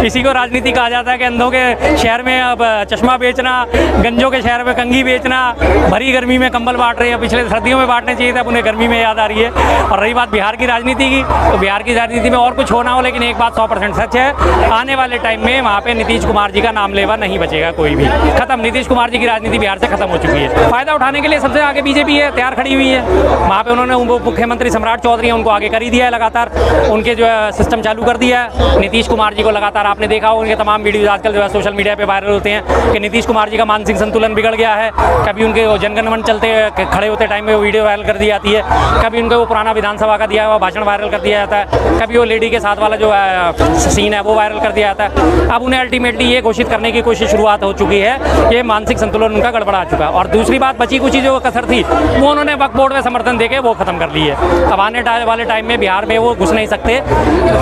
इसी को राजनीति कहा जाता है कि अंधों के शहर में अब चश्मा बेचना, गंजों के शहर में कंघी बेचना, भरी गर्मी में कंबल बांट रहे हैं। पिछले सर्दियों में बांटने चाहिए था, अब उन्हें गर्मी में याद आ रही है। और रही बात बिहार की राजनीति की, तो बिहार की राजनीति में और कुछ होना हो, लेकिन एक बात 100% सच है, आने वाले टाइम में वहाँ पे नीतीश कुमार जी का नाम लेवा नहीं बचेगा कोई भी। खत्म, नीतीश कुमार जी की राजनीति बिहार से खत्म हो चुकी है। फायदा उठाने के लिए सबसे आगे बीजेपी है, तैयार खड़ी हुई है। वहाँ पे उन्होंने मुख्यमंत्री सम्राट चौधरी उनको आगे कर ही दिया है, लगातार उनके जो है सिस्टम चालू कर दिया है। नीतीश कुमार जी को लगातार आपने देखा हो, उनके तमाम वीडियोज आजकल जो है सोशल मीडिया पे वायरल होते हैं कि नीतीश कुमार जी का मानसिक संतुलन बिगड़ गया है। कभी उनके जनगण मन चलते खड़े होते टाइम में वो वीडियो वायरल कर दी जाती है, कभी उनको वो पुराना विधानसभा का दिया हुआ भाषण वायरल कर दिया जाता है, कभी वो लेडी के साथ वाला जो सीन है वो वायरल कर दिया जाता है। अब उन्हें अल्टीमेटली ये घोषित करने की कोशिश शुरुआत हो चुकी है कि मानसिक संतुलन उनका गड़बड़ा चुका है। और दूसरी बात, बची कुछ जो कसर थी वो उन्होंने वक्फ बोर्ड में समर्थन देके वो खत्म कर ली है। अब आने वाले टाइम में बिहार में वो घुस नहीं सकते।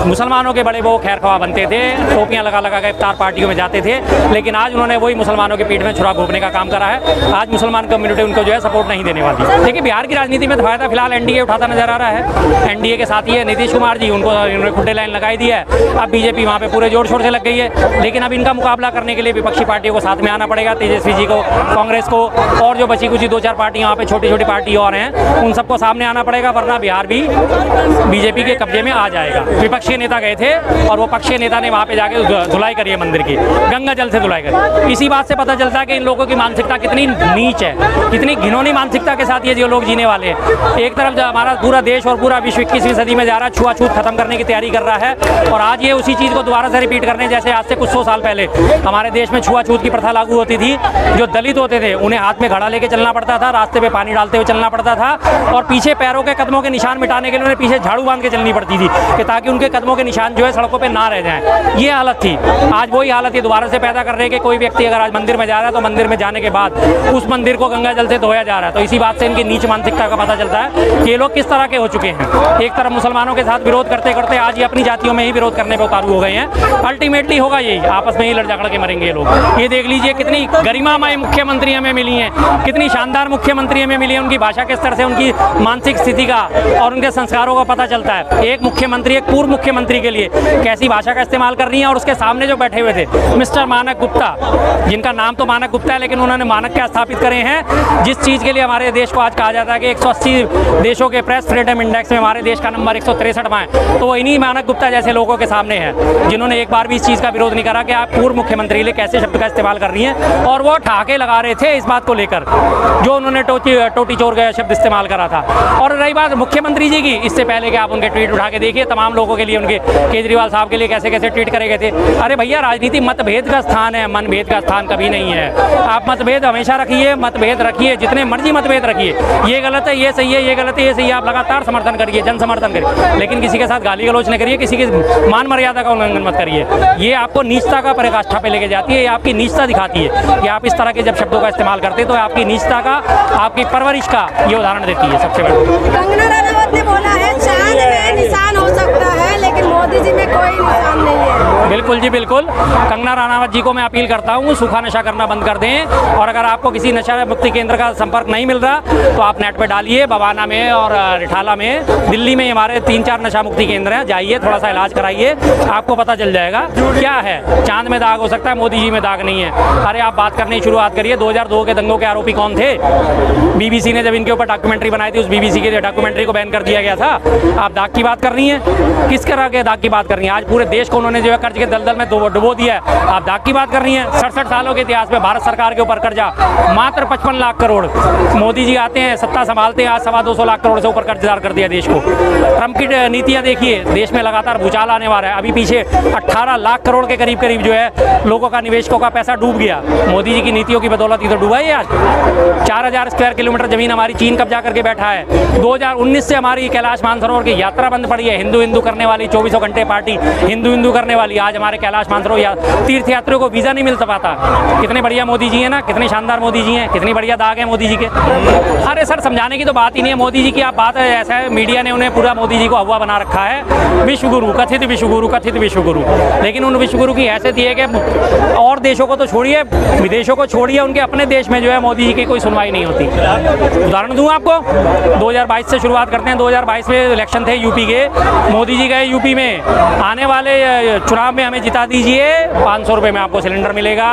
मुसलमानों के बड़े वो खैर खवा बनते थे, टोपियां लगा लगा के इफ्तार पार्टियों में जाते थे, लेकिन आज उन्होंने वही मुसलमानों के पीठ में छुरा घोंपने का काम करा है। आज मुसलमान कम्युनिटी उनको जो है सपोर्ट नहीं देने वाली। देखिए, बिहार की राजनीति में तो फायदा फिलहाल एनडीए उठाता नजर आ रहा है। एनडीए के साथ ही है नीतीश कुमार जी, उन्होंने खुट्टे लाइन लगाई दी है। अब बीजेपी वहाँ पे पूरे जोर शोर से लग गई है, लेकिन अब इनका मुकाबला करने के लिए विपक्षी पार्टियों को साथ में आना पड़ेगा। तेजस्वी जी को, कांग्रेस को, और जो बची कुछ 2-4 पार्टियां वहाँ पे छोटी छोटी पार्टी और हैं, उन सबको सामने आना पड़ेगा, वरना बिहार भी बीजेपी के कब्जे में आ जाएगा। विपक्ष के नेता गए थे और वो पक्ष के नेता ने वहाँ पे जाके धुलाई करी है मंदिर की, गंगा जल से धुलाई करी। इसी बात से पता चलता है कि इन लोगों की मानसिकता कितनी नीच है, कितनी घिनौनी मानसिकता के साथ ये जो लोग जीने वाले हैं। एक तरफ हमारा पूरा देश और पूरा विश्व 21वीं सदी में जा रहा है, छुआछूत खत्म करने की तैयारी कर रहा है, और आज ये उसी चीज़ को दोबारा से रिपीट करने, जैसे आज से कुछ 100 साल पहले हमारे देश में छुआछूत की प्रथा लागू होती थी। जो दलित होते थे उन्हें हाथ में घड़ा लेके चलना पड़ता था, रास्ते पे पानी डालते हुए चलना पड़ता था, और पीछे पैरों के कदमों के निशान मिटाने के लिए उन्हें पीछे झाड़ू बांध के चलनी पड़ती थी कि ताकि उनके कदमों के निशान जो है सड़कों पे ना रह जाएं। ये हालत थी। आज वही हालत ये दोबारा से पैदा कर रहे हैं कि कोई व्यक्ति अगर आज मंदिर में जा रहा है तो मंदिर में जाने के बाद उस मंदिर को गंगा जल से धोया जा रहा है। तो इसी बात से इनकी नीच मानसिकता का पता चलता है कि ये लोग किस तरह के हो चुके हैं। एक तरफ मुसलमानों के साथ विरोध करते करते आज ये अपनी जातियों में ही विरोध करने पर उतारू हो गए हैं। अल्टीमेटली होगा यही, आपस में ही लड़ झगड़ के मरेंगे ये लोग। ये देख लीजिए कितनी गरिमामय मुख्यमंत्री हमें मिली हैं, कितनी शानदार मुख्यमंत्री हमें मिली है। उनकी भाषा के स्तर से उनकी मानसिक स्थिति का और उनके संस्कारों का पता चलता है। एक मुख्यमंत्री, एक पूर्व मुख्यमंत्री के लिए कैसी भाषा का इस्तेमाल कर रही है। और उसके सामने जो बैठे हुए थे मिस्टर मानक गुप्ता, जिनका नाम तो मानक गुप्ता है लेकिन उन्होंने मानक क्या स्थापित करे हैं, जिस चीज़ के लिए हमारे देश को आज कहा जाता है कि 180 देशों के प्रेस फ्रीडम इंडेक्स में हमारे देश का नंबर 163वां है, तो वो इन्हीं मानक गुप्ता जैसे लोगों के सामने है, जिन्होंने एक बार भी इस चीज़ का विरोध नहीं करा कि आप पूर्व मुख्यमंत्री के लिए कैसे शब्द का इस्तेमाल कर रही हैं। और वो ठहाके लगा रहे थे इस बात को लेकर, जो उन्होंने टोटी चोर का शब्द इस्तेमाल करा था। और रही बात मुख्यमंत्री जी की, इससे पहले कि आप उनके ट्वीट उठा के देखिए, तमाम लोगों के लिए, उनके केजरीवाल साहब के लिए कैसे कैसे ट्वीट करे गए थे। अरे भैया, राजनीति मतभेद का स्थान है, मनभेद का स्थान कभी नहीं है। आप मतभेद हमेशा रखिए, मतभेद रखिए, जितने मर्जी मतभेद रखिए। ये गलत है, ये सही है, ये गलत है, ये सही है, आप लगातार समर्थन करिए, जन समर्थन करिए, लेकिन किसी के साथ गाली गलौज न करिए, किसी की मान मर्यादा का उल्लंघन मत करिए। ये आपको नीचता का पराकाष्ठा पे लेके जाती है, ये आपकी नीचता दिखाती है कि आप इस तरह के जब शब्दों का इस्तेमाल करते हैं तो आपकी नीचता का, आपकी परवरिश का ये उदाहरण देती है। सबसे बड़ा कंगना रनावत ने बोला है चांद में निशान हो सकता है लेकिन मोदी जी में कोई निशान नहीं है। बिल्कुल जी, बिल्कुल। कंगना रनावत जी को मैं अपील करता हूँ, सूखा नशा करना बंद कर दें। और अगर आपको किसी नशा मुक्ति केंद्र का संपर्क नहीं मिल रहा तो आप नेट पे डालिए, बवाना में और रिठाला में, दिल्ली में हमारे 3-4 नशा मुक्ति केंद्र हैं, जाइए, थोड़ा सा इलाज कराइए, आपको पता चल जाएगा क्या है। चांद में दाग हो सकता है, मोदी जी में दाग नहीं है। अरे आप बात करने की शुरुआत करिए, 2002 के दंगों के आरोपी कौन थे? बीबीसी ने जब इनके ऊपर डॉक्यूमेंट्री बनाई थी, उस बीबीसी के डॉक्यूमेंट्री को बैन कर दिया गया था। आप दाग की बात कर रही हैं? किस तरह के दाग की बात कर रही हैं? आज पूरे देश को उन्होंने जो है कर्ज के दलदल में डुबो दिया है, आप दाग की बात कर रही हैं? 67 सालों के इतिहास में भारत सरकार के ऊपर कर्जा मात्र 55 लाख करोड़। मोदी जी आते हैं, सत्ता संभालते हैं, आज 225 लाख करोड़ से ऊपर कर्जदार कर दिया देश को। ट्रम्प की नीतियां देखिए, देश में लगातार भूचाल आने वाला है। अभी पीछे 18 लाख करोड़ के करीब जो है लोगों का, निवेशकों का पैसा डूब गया मोदी जी की नीतियों की बदौलत ही तो डूबा है। आज 4000 स्क्वायर किलोमीटर जमीन हमारी चीन कब्जा करके बैठा है। 2019 से हमारी कैलाश मानसरोवर की यात्रा बंद पड़ी है। हिंदू करने वाली 24 घंटे पार्टी हिंदू करने वाली, आज हमारे कैलाश मानसरोवर तीर्थ यात्रियों को वीजा नहीं मिल पाता। कितने बढ़िया मोदी जी हैं ना, कितने शानदार मोदी जी हैं, कितनी बढ़िया दाग है मोदी जी के। अरे सर, समझाने की तो बात ही नहीं है मोदी जी की। आप बात ऐसा है, मीडिया ने उन्हें पूरा मोदी जी को हवा बना रखा है, विश्वगुरु, कथित विश्वगुरु, कथित विश्वगुरु। लेकिन उन विश्वगुरु की हैसियत ये है कि और देशों को तो छोड़िए, विदेशों को छोड़िए, उनके अपने देश में जो है मोदी जी की कोई सुनवाई नहीं होती। उदाहरण दूं आपको, 2022 से शुरुआत करते हैं। 2022 में इलेक्शन थे यूपी के, मोदी जी गए यूपी में, में आने वाले चुनाव में हमें जिता दीजिए, 500 रुपये में आपको सिलेंडर मिलेगा,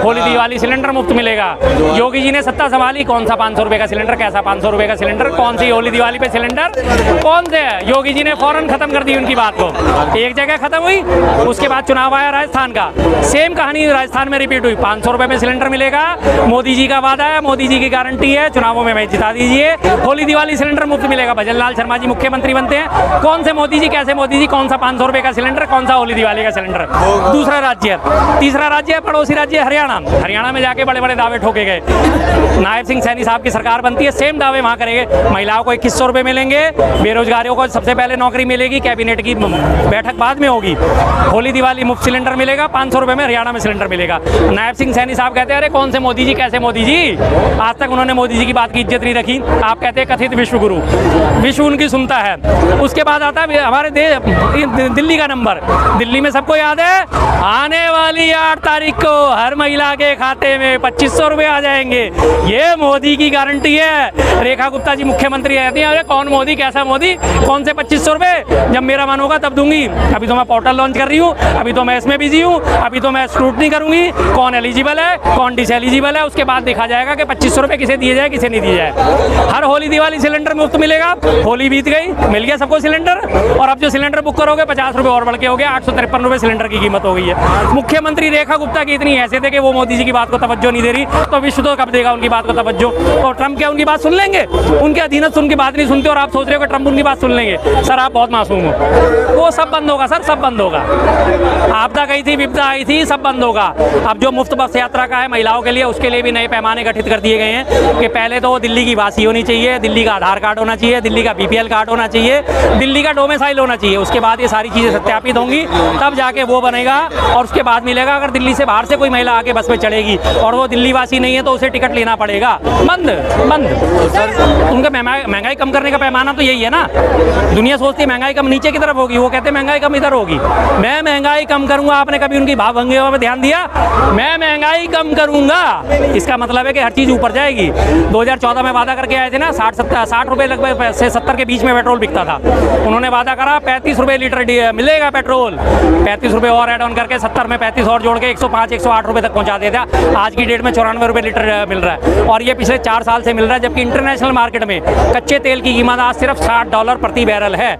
होली दिवाली सिलेंडर मुफ्त मिलेगा। योगी जी ने सत्ता संभाली, कौन सा 500 रुपये का सिलेंडर, कैसा 500 रुपये का सिलेंडर, कौन सी होली दिवाली पे सिलेंडर, कौन से? योगी जी ने फौरन खत्म कर दी उनकी बात को, एक जगह खत्म हुई, उसके बाद चुनाव आया राजस्थान का, सेम कहानी राजस्थान में रिपीट हुई, 500 रुपये में सिलेंडर मिलेगा, मोदी जी का वादा है, मोदी जी की गारंटी है, चुनावों में जिता दीजिए, होली दिवाली सिलेंडर मुफ्त मिलेगा। भजन लाल शर्मा जी मुख्यमंत्री बनते हैं, कौन से मोदी जी, कैसे मोदी जी, कौन सा 500 रुपये का सिलेंडर, कौन सा होली दिवाली का सिलेंडर। दूसरा राज्य, तीसरा राज्य पड़ोसी राज्य हरियाणा, हरियाणा में जाके बड़े बड़े दावे ठोके गए। नायब सिंह सैनी साहब की सरकार बनती है, सेम दावे वहाँ करेंगे, महिलाओं को 2100 रुपये मिलेंगे, बेरोजगारों को सबसे पहले नौकरी मिलेगी, कैबिनेट की बैठक बाद में होगी, होली दिवाली मुफ्त सिलेंडर मिलेगा, 500 रुपये में हरियाणा में सिलेंडर मिलेगा। नायब सिंह सैनी साहब कहते हैं अरे कौन से मोदी जी, कैसे मोदी जी, आज तक उन्होंने मोदी जी की बात की इज्जत नहीं रखी। आप कहते हैं कथित विश्व गुरु, विश्व उनकी सुनता है। उसके बाद आता है हमारे दिल्ली का नंबर, दिल्ली में सबको याद है, आने वाली 8 तारीख को हर महिला के खाते में 2500 रुपये आ जाएंगे, ये मोदी की गारंटी है। रेखा गुप्ता जी मुख्यमंत्री कहती हैं अरे कौन मोदी, कैसा मोदी, कौन से 2500 रुपये, जब मेरा मन होगा तब दूंगी, अभी तो मैं पोर्टल लॉन्च कर रही हूँ, अभी तो मैं इसमें बिजी हूँ, अभी तो मैं स्क्रूटनी करूंगी कौन एलिजिबल है, कौन डिसएलिजिबल है, उसके बाद देखा जाएगा कि 2500 रुपये किसे दिए जाए, किसे नहीं दिए जाए। हर होली दिवाली सिलेंडर मुफ्त मिलेगा, होली बीत गई, मिल गया सबको सिलेंडर, और अब जो सिलेंडर बुक करोगे 50 रुपये और बढ़ के हो गया, 853 रुपये सिलेंडर की कीमत हो गई है। मुख्यमंत्री रेखा गुप्ता की इतनी हैसियत है कि वो मोदी जी की बात को तवज्जो नहीं दे रही, तो विश्व तो कब देगा उनकी बात को तवज्जो। और ट्रंप क्या उनकी बात सुन लेंगे? उनके अधीनस्थ उनकी बात नहीं सुनते, और आप सोच रहे हो कि ट्रंप उनकी बात सुन लेंगे? सर आप बहुत मासूम हो, वो सब बंद होगा सर, सब बंद होगा। आपदा गई थी, विपदा आई थी, सब बंद होगा। अब जो मुफ्त बस यात्रा का है महिलाओं के लिए, उसके लिए भी नए पैमाने गठित कर दिए गए हैं कि पहले तो वो दिल्ली की वासी होनी चाहिए, दिल्ली का आधार कार्ड होना चाहिए, दिल्ली का BPL कार्ड होना चाहिए, दिल्ली का डोमिसाइल होना चाहिए, उसके बाद ये सारी चीज़ें सत्यापित होंगी, तब जाके वो बनेगा, और उसके बाद मिलेगा। अगर दिल्ली से बाहर से कोई महिला आके बस में चढ़ेगी और वो दिल्ली वासी नहीं है तो उसे टिकट लेना पड़ेगा। बंद बंद। उनका महंगाई कम करने का पैमाना तो यही है ना। दुनिया सोचती है महंगाई कम नीचे की तरफ होगी, वो कहते हैं महंगाई कम इधर होगी। मैं महंगाई कम करूंगा, आपने कभी उनकी भाव भंगिमा में ध्यान दिया? मैं महंगाई कम करूंगा, इसका मतलब है कि हर चीज़ ऊपर जाएगी। 2014 में वादा करके आए थे ना, 60 रुपये लगभग से 70 के बीच में पेट्रोल बिकता था। उन्होंने वादा करा 35 रुपये लीटर मिलेगा पेट्रोल, 35 रुपये और ऐड ऑन करके 70 में 35 और जोड़ के 105-108 रुपये तक पहुंचा देता। आज की डेट में 94 रुपये लीटर मिल रहा है, और ये पिछले 4 साल से मिल रहा है। जबकि इंटरनेशनल मार्केट में कच्चे तेल की कीमत आज सिर्फ $60 प्रति बैरल है।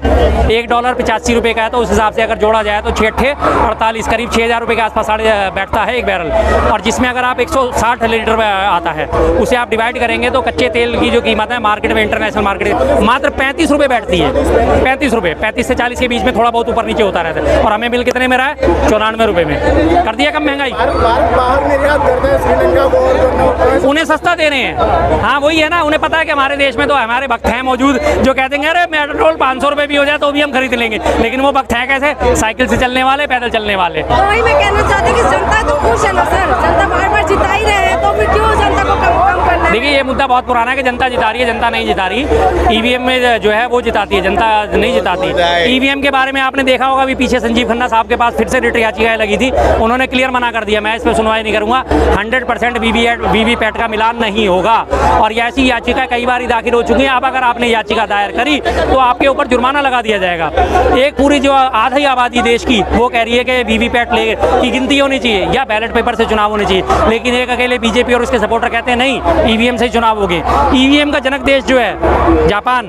$1 85 रुपये का है, तो उस हिसाब से अगर जोड़ा जाए तो 6 48 करीब 6000 रुपये के आसपास बैठता है एक बैरल। और जिसमें अगर आप 160 लीटर आता है, उसे आप डिवाइड करेंगे तो कच्चे तेल की जो कीमत है मार्केट में, इंटरनेशनल मार्केट में मात्र 35 रुपये बैठती है। 35 रुपये, 35 से 40 के बीच में थोड़ा बहुत ऊपर नीचे होता रहता है। और हमें बिल कितने में रहा है? 94 रुपये में। कर दिया कम महंगाई। बाहर निर्यात करते हैं श्रीलंका को, उन्हें सस्ता दे रहे हैं। हाँ वही है ना, उन्हें पता है कि हमारे देश में तो हमारे भक्त हैं मौजूद जो कहते हैं अरे पेट्रोल 500 रुपये भी हो जाए तो भी हम खरीद लेंगे। लेकिन वो भक्त हैं कैसे? साइकिल से चलने वाले, पैदल चलने वाले। तो वही मैं कहना चाहती हूँ कि जनता तो खुश है ना सर, जनता बार-बार जिता ही रहे हैं, तो फिर क्यों जनता को कम करना है? देखिए ये मुद्दा बहुत पुराना है कि जनता जिता रही है, जनता नहीं जिता रही। EVM में जो है वो जिताती है, जनता नहीं जिताती। EVM के बारे में आपने देखा होगा, अभी पीछे संजीव खन्ना साहब के पास फिर से रिट याचिकाएं लगी थी, उन्होंने क्लियर मना कर दिया, मैं इस पर सुनवाई नहीं करूंगा, 100% VVPAT का मिलान नहीं होगा। और ऐसी याचिका कई बार दाखिल हो चुकी है। अब अगर आपने याचिका दायर करी तो आपके ऊपर जुर्माना लगा दिया जाएगा। एक पूरी जो आधी आबादी देश की वो कह रही है कि VVPAT की गिनती होनी चाहिए या बैलेट पेपर से चुनाव होने चाहिए, लेकिन एक अकेले BJP और उसके सपोर्टर कहते हैं नहीं, EVM से चुनाव होंगे। EVM का जनक देश जो है जापान,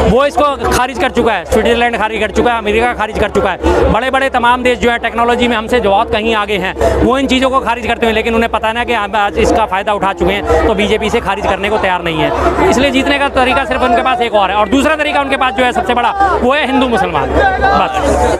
वो इसको खारिज कर चुका है, स्विट्जरलैंड खारिज कर चुका है, अमेरिका खारिज कर चुका है। बड़े बड़े तमाम देश जो है टेक्नोलॉजी में हमसे बहुत कहीं आगे हैं, वो इन चीज़ों को खारिज करते हैं, लेकिन उन्हें पता है ना कि हम आज इसका फ़ायदा उठा चुके हैं, तो BJP से खारिज करने को तैयार नहीं है। इसलिए जीतने का तरीका सिर्फ उनके पास एक और है, और दूसरा तरीका उनके पास जो है सबसे बड़ा, वो है हिंदू मुसलमान, बस।